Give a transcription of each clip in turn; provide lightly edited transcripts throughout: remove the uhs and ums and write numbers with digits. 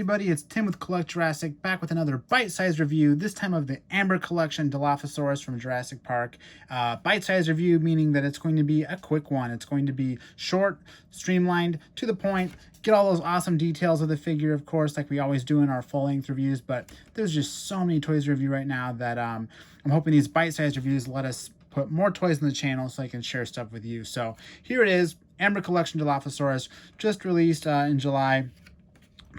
everybody, it's Tim with Collect Jurassic, back with another bite-sized review, this time of the Amber Collection Dilophosaurus from Jurassic Park. Bite-sized review meaning that it's going to be a quick one. It's going to be short, streamlined, to the point, get all those awesome details of the figure, of course, like we always do in our full-length reviews, but there's just so many toys to review right now that I'm hoping these bite-sized reviews let us put more toys on the channel so I can share stuff with you. So here it is, Amber Collection Dilophosaurus, just released in July.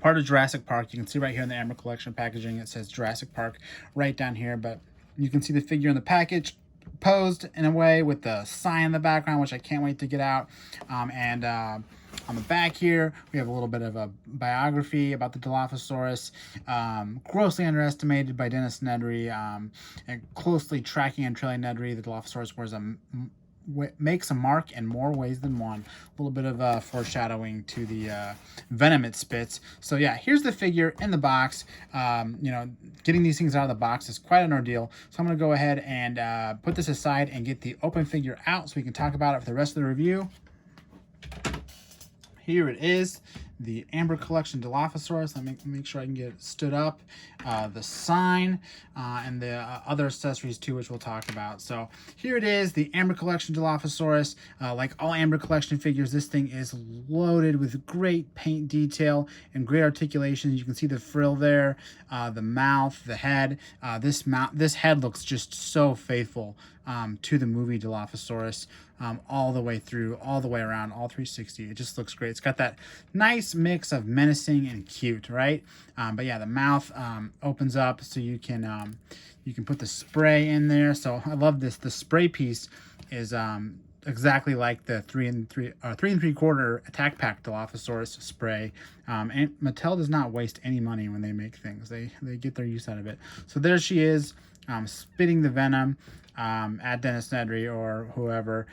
Part of Jurassic Park. You can see right here in the Amber Collection packaging, it says Jurassic Park right down here, but you can see the figure in the package posed in a way with the sign in the background, which I can't wait to get out. On the back here, we have a little bit of a biography about the Dilophosaurus, grossly underestimated by Dennis Nedry, and closely tracking and trailing Nedry. The Dilophosaurus makes a mark in more ways than one. A little bit of foreshadowing to the venom it spits. So yeah, here's the figure in the box. You know, getting these things out of the box is quite an ordeal. So I'm going to go ahead and put this aside and get the open figure out so we can talk about it for the rest of the review. Here it is, the Amber Collection Dilophosaurus. Let me make sure I can get it stood up. The sign and the other accessories too, which we'll talk about. So here it is, the Amber Collection Dilophosaurus. Like all Amber Collection figures, this thing is loaded with great paint detail and great articulation. You can see the frill there, the mouth, the head. This head looks just so faithful to the movie Dilophosaurus, all the way through, all the way around, all 360. It just looks great. It's got that nice mix of menacing and cute, right? But yeah, the mouth opens up so you can put the spray in there. So I love this. The spray piece is exactly like the 3 3/4 Attack Pack Dilophosaurus spray. And Mattel does not waste any money when they make things. They get their use out of it. So there she is, spitting the venom at Dennis Nedry or whoever.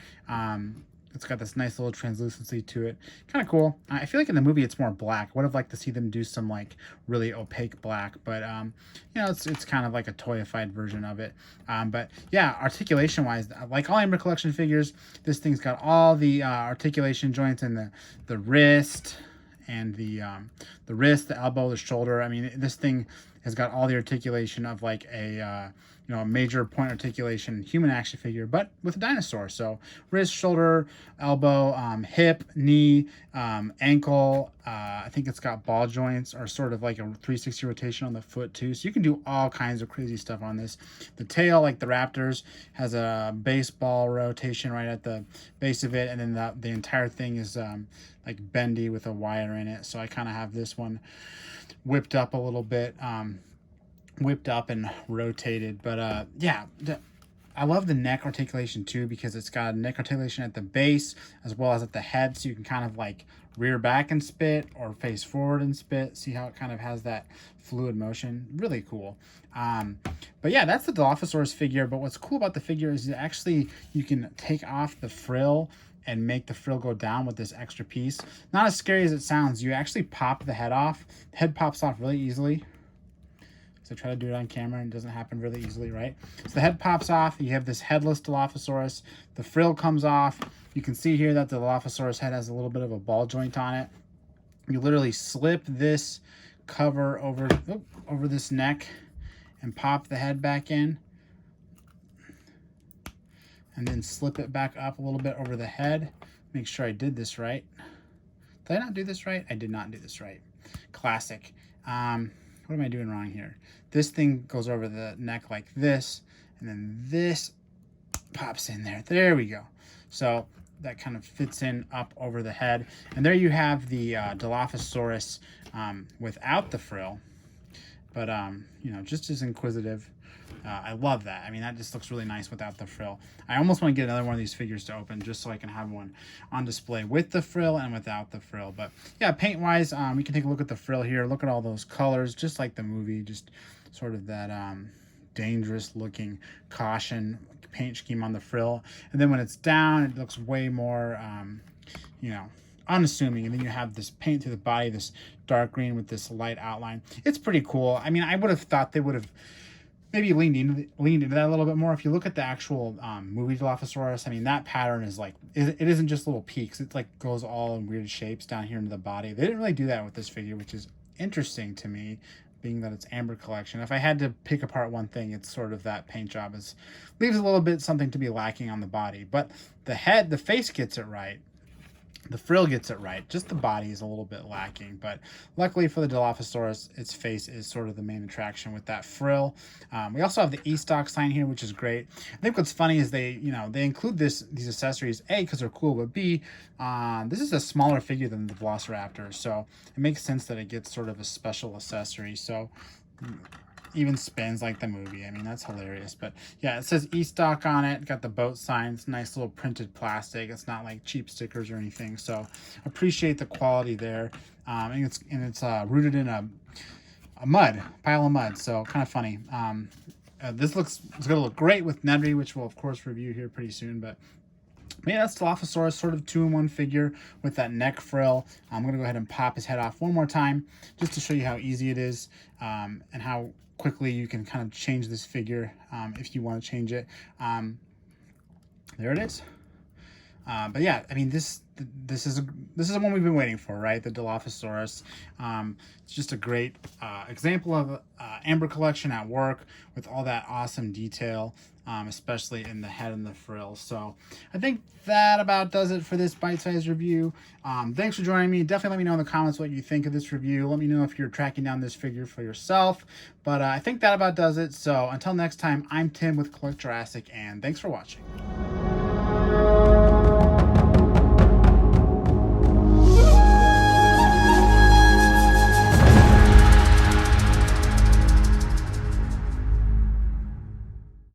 It's got this nice little translucency to it. Kind of cool. I feel like in the movie it's more black. I would have liked to see them do some like really opaque black, but you know, it's kind of like a toyified version of it. But yeah, articulation wise, like all Amber Collection figures, this thing's got all the articulation joints in the wrist and the wrist, the elbow, the shoulder. I mean, this thing has got all the articulation of like a you know, a major point articulation human action figure, but with a dinosaur. So wrist, shoulder, elbow, hip, knee, ankle. I think it's got ball joints or sort of like a 360 rotation on the foot too. So you can do all kinds of crazy stuff on this. The tail, like the Raptors, has a baseball rotation right at the base of it, and then the entire thing is like bendy with a wire in it. So I kind of have this one whipped up a little bit, whipped up and rotated. But yeah, I love the neck articulation too, because it's got a neck articulation at the base as well as at the head, so you can kind of like rear back and spit or face forward and spit. See how it kind of has that fluid motion? Really cool. But yeah, that's the Dilophosaurus figure. But what's cool about the figure is actually you can take off the frill and make the frill go down with this extra piece. Not as scary as it sounds. You actually pop the head off. The head pops off really easily. So try to do it on camera and it doesn't happen really easily, right? So the head pops off. You have this headless Dilophosaurus. The frill comes off. You can see here that the Dilophosaurus head has a little bit of a ball joint on it. You literally slip this cover over this neck and pop the head back in. And then slip it back up a little bit over the head. Make sure I did this right. Did I not do this right? I did not do this right. Classic. What am I doing wrong here? This thing goes over the neck like this, and then this pops in there. There we go. So that kind of fits in up over the head. And there you have the Dilophosaurus without the frill. But, you know, just as inquisitive. I love that. I mean, that just looks really nice without the frill. I almost want to get another one of these figures to open just so I can have one on display with the frill and without the frill. But yeah, paint-wise, we can take a look at the frill here. Look at all those colors, just like the movie. Just sort of that dangerous-looking caution paint scheme on the frill. And then when it's down, it looks way more, you know, unassuming. And then you have this paint through the body, this dark green with this light outline. It's pretty cool. I mean, I would have thought they would have maybe leaned into that a little bit more. If you look at the actual movie Dilophosaurus, I mean, that pattern is like, it isn't just little peaks. It like goes all in weird shapes down here into the body. They didn't really do that with this figure, which is interesting to me, being that it's Amber Collection. If I had to pick apart one thing, it's sort of that paint job leaves a little bit something to be lacking on the body. But the face gets it right. The frill gets it right. Just the body is a little bit lacking, but luckily for the Dilophosaurus, its face is sort of the main attraction with that frill. We also have the E-stock sign here, which is great. I think what's funny is they include these accessories, A, because they're cool, but B, this is a smaller figure than the Velociraptor, so it makes sense that it gets sort of a special accessory. So even spins like the movie. I mean, that's hilarious. But yeah, it says E-stock on it. Got the boat sign. It's nice little printed plastic. It's not like cheap stickers or anything. So appreciate the quality there. And it's rooted in a pile of mud. So kind of funny. It's gonna look great with Nedry, which we'll of course review here pretty soon. But yeah, that's Dilophosaurus, sort of 2-in-1 figure with that neck frill. I'm going to go ahead and pop his head off one more time just to show you how easy it is and how quickly you can kind of change this figure if you want to change it. There it is. But yeah, I mean, this is one we've been waiting for, right? The Dilophosaurus. It's just a great example of Amber Collection at work with all that awesome detail, especially in the head and the frills. So I think that about does it for this bite-sized review. Thanks for joining me. Definitely let me know in the comments what you think of this review. Let me know if you're tracking down this figure for yourself. But I think that about does it. So until next time, I'm Tim with Collect Jurassic, and thanks for watching.